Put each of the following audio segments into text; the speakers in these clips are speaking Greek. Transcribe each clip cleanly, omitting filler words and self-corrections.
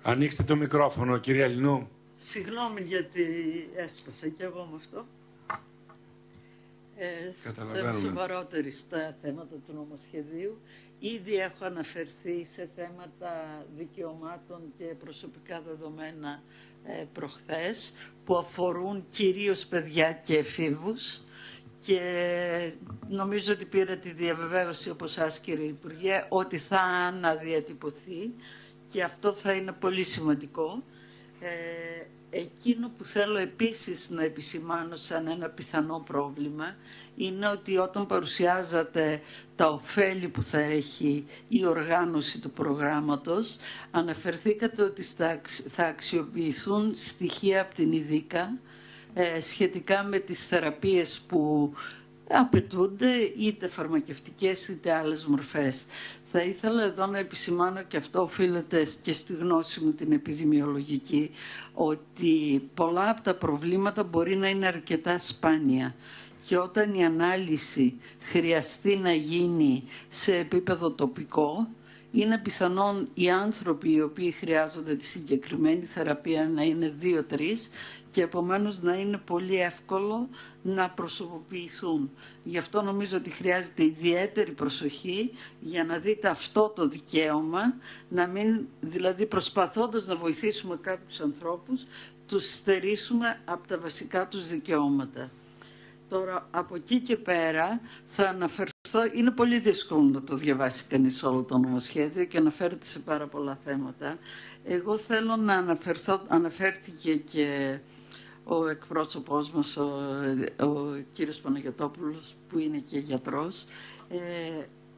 Ανοίξτε το μικρόφωνο, κυρία Λινού. Συγγνώμη γιατί έσπασα και εγώ με αυτό. Θέλω σοβαρότερη στα θέματα του νομοσχεδίου. Ήδη έχω αναφερθεί σε θέματα δικαιωμάτων και προσωπικά δεδομένα προχθές, που αφορούν κυρίως παιδιά και εφήβους, και νομίζω ότι πήρα τη διαβεβαίωση από εσάς, κύριε Υπουργέ, ότι θα αναδιατυπωθεί και αυτό θα είναι πολύ σημαντικό. Εκείνο που θέλω επίσης να επισημάνω σαν ένα πιθανό πρόβλημα είναι ότι όταν παρουσιάζατε τα ωφέλη που θα έχει η οργάνωση του προγράμματος, αναφερθήκατε ότι θα αξιοποιηθούν στοιχεία από την ΙΔΙΚΑ σχετικά με τις θεραπείες που απαιτούνται, είτε φαρμακευτικές είτε άλλες μορφές. Θα ήθελα εδώ να επισημάνω, και αυτό οφείλεται και στη γνώση μου την επιδημιολογική, ότι πολλά από τα προβλήματα μπορεί να είναι αρκετά σπάνια. Και όταν η ανάλυση χρειαστεί να γίνει σε επίπεδο τοπικό, είναι πιθανόν οι άνθρωποι οι οποίοι χρειάζονται τη συγκεκριμένη θεραπεία να είναι 2-3 και επομένως να είναι πολύ εύκολο να προσωποποιηθούν. Γι' αυτό νομίζω ότι χρειάζεται ιδιαίτερη προσοχή για να δείτε αυτό το δικαίωμα, να μην, δηλαδή προσπαθώντας να βοηθήσουμε κάποιους ανθρώπους, τους στερήσουμε από τα βασικά τους δικαιώματα. Τώρα, από εκεί και πέρα θα αναφερθώ, είναι πολύ δύσκολο να το διαβάσει κανείς όλο το νομοσχέδιο και αναφέρεται σε πάρα πολλά θέματα. Εγώ θέλω να αναφερθώ, αναφέρθηκε και ο εκπρόσωπός μας, ο κύριος Παναγιωτόπουλος, που είναι και γιατρός,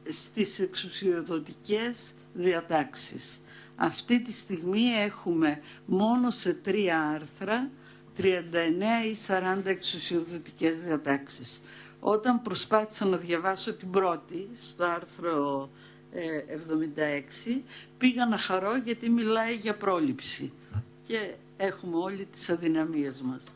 στις εξουσιοδοτικές διατάξεις. Αυτή τη στιγμή έχουμε μόνο σε 3 άρθρα 39 ή 40 εξουσιοδοτικές διατάξεις. Όταν προσπάθησα να διαβάσω την πρώτη, στο άρθρο 76, πήγα να χαρώ γιατί μιλάει για πρόληψη και έχουμε όλοι τις αδυναμίες μας.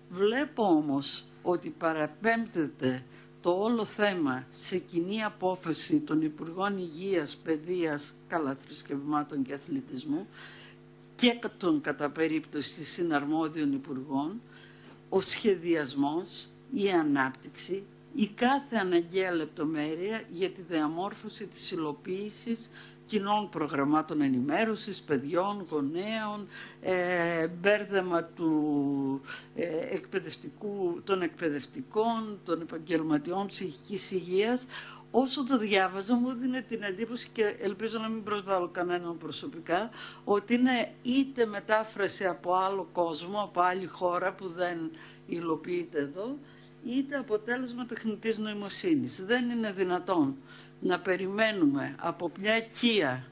Βλέπω όμως ότι παραπέμπτεται το όλο θέμα σε κοινή απόφαση των Υπουργών Υγείας, Παιδείας, καλά, θρησκευμάτων και αθλητισμού και των κατά περίπτωση συναρμόδιων υπουργών, ο σχεδιασμός, η ανάπτυξη, η κάθε αναγκαία λεπτομέρεια για τη διαμόρφωση της υλοποίησης κοινών προγραμμάτων ενημέρωσης, παιδιών, γονέων, μπέρδεμα των εκπαιδευτικών, των επαγγελματιών ψυχικής υγείας. Όσο το διάβαζα μου έδινε την εντύπωση, και ελπίζω να μην προσβάλλω κανέναν προσωπικά, ότι είναι είτε μετάφραση από άλλο κόσμο, από άλλη χώρα που δεν υλοποιείται εδώ, είτε αποτέλεσμα τεχνητής νοημοσύνης. Δεν είναι δυνατόν να περιμένουμε από μια οικία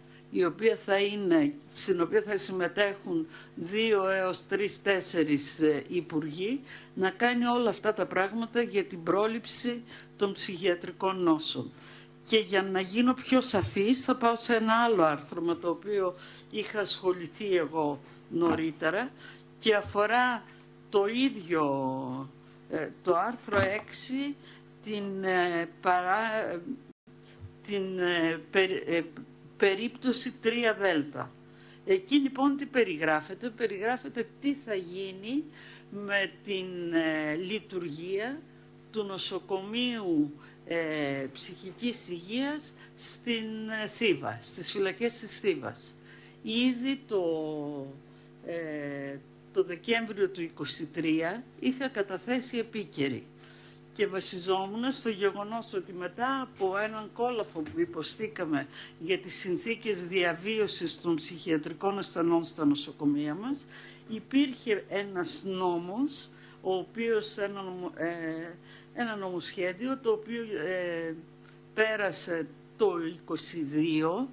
στην οποία θα συμμετέχουν 2 έως 3-4 υπουργοί, να κάνει όλα αυτά τα πράγματα για την πρόληψη των ψυχιατρικών νόσων. Και για να γίνω πιο σαφής θα πάω σε ένα άλλο άρθρο με το οποίο είχα ασχοληθεί εγώ νωρίτερα και αφορά το ίδιο, το άρθρο 6, την περίπτωση 3 Δέλτα. Εκεί λοιπόν τι περιγράφεται? Περιγράφεται τι θα γίνει με την λειτουργία του νοσοκομείου ψυχικής υγείας στην Θήβα, στις φυλακές της Θήβας. Ήδη το Δεκέμβριο του 2023 είχα καταθέσει επίκαιρη και βασιζόμουν στο γεγονός ότι μετά από έναν κόλαφο που υποστήκαμε για τις συνθήκες διαβίωσης των ψυχιατρικών ασθενών στα νοσοκομεία μας, υπήρχε ένας νόμος, ο οποίος, ένα νομοσχέδιο το οποίο πέρασε το 22,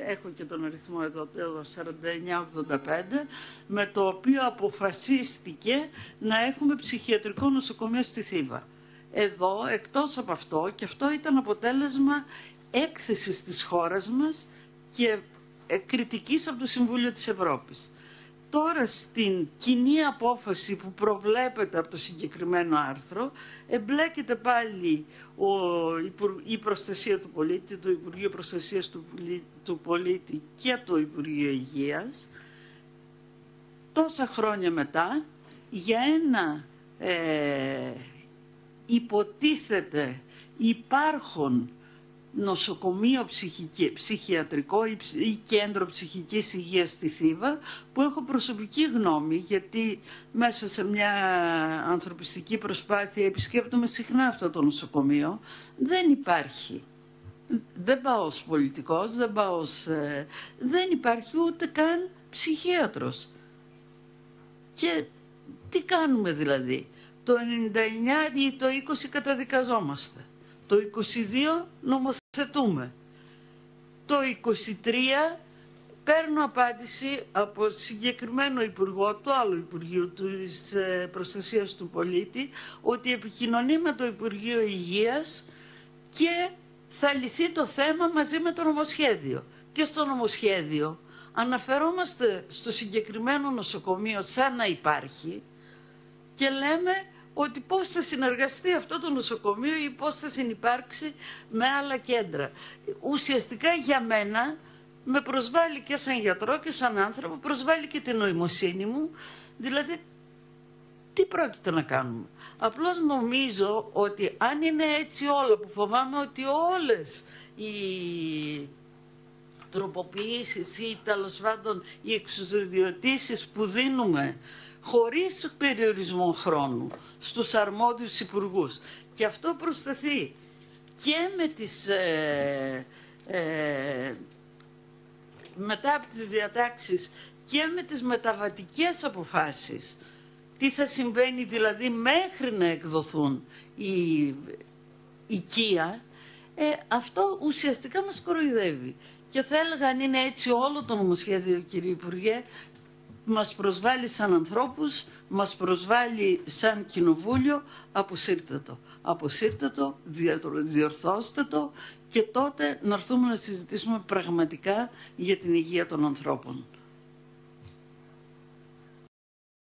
έχω και τον αριθμό εδώ, το 4985, με το οποίο αποφασίστηκε να έχουμε ψυχιατρικό νοσοκομείο στη Θήβα. Εδώ, εκτός από αυτό, και αυτό ήταν αποτέλεσμα έκθεσης της χώρας μας και κριτικής από το Συμβούλιο της Ευρώπης. Τώρα στην κοινή απόφαση που προβλέπεται από το συγκεκριμένο άρθρο εμπλέκεται πάλι η Προστασία του Πολίτη, το Υπουργείο Προστασίας του Πολίτη και το Υπουργείο Υγείας, τόσα χρόνια μετά για ένα υποτίθεται υπάρχον νοσοκομείο ψυχιατρικό ή κέντρο ψυχικής υγείας στη Θήβα, που έχω προσωπική γνώμη, γιατί μέσα σε μια ανθρωπιστική προσπάθεια επισκέπτομαι συχνά αυτό το νοσοκομείο, δεν υπάρχει. Δεν πάω ως πολιτικός, δεν υπάρχει ούτε καν ψυχίατρος. Και τι κάνουμε δηλαδή? Το 99 ή το 20 καταδικαζόμαστε. Το 22 νομοθετούμε. Το 23 παίρνω απάντηση από συγκεκριμένο υπουργό, του άλλου Υπουργείου της Προστασίας του Πολίτη, ότι επικοινωνεί με το Υπουργείο Υγείας και θα λυθεί το θέμα μαζί με το νομοσχέδιο. Και στο νομοσχέδιο αναφερόμαστε στο συγκεκριμένο νοσοκομείο σαν να υπάρχει και λέμε ότι πώς θα συνεργαστεί αυτό το νοσοκομείο ή πώς θα συνυπάρξει με άλλα κέντρα. Ουσιαστικά για μένα με προσβάλλει και σαν γιατρό και σαν άνθρωπο, προσβάλλει και την νοημοσύνη μου, δηλαδή τι πρόκειται να κάνουμε? Απλώς νομίζω ότι αν είναι έτσι όλο, που φοβάμαι ότι όλες οι τροποποιήσεις ή τέλος πάντων οι εξουσιοδοτήσεις που δίνουμε χωρίς περιορισμό χρόνου στους αρμόδιους υπουργούς, και αυτό προσταθεί και με τις μετά από τις διατάξεις και με τις μεταβατικές αποφάσεις, τι θα συμβαίνει δηλαδή μέχρι να εκδοθούν οι οικία, αυτό ουσιαστικά μας κοροϊδεύει. Και θα έλεγα, αν είναι έτσι όλο το νομοσχέδιο, κύριε Υπουργέ, μας προσβάλλει σαν ανθρώπους, μας προσβάλλει σαν κοινοβούλιο, αποσύρτε το. Αποσύρτε το, διορθώστε το και τότε να έρθουμε να συζητήσουμε πραγματικά για την υγεία των ανθρώπων.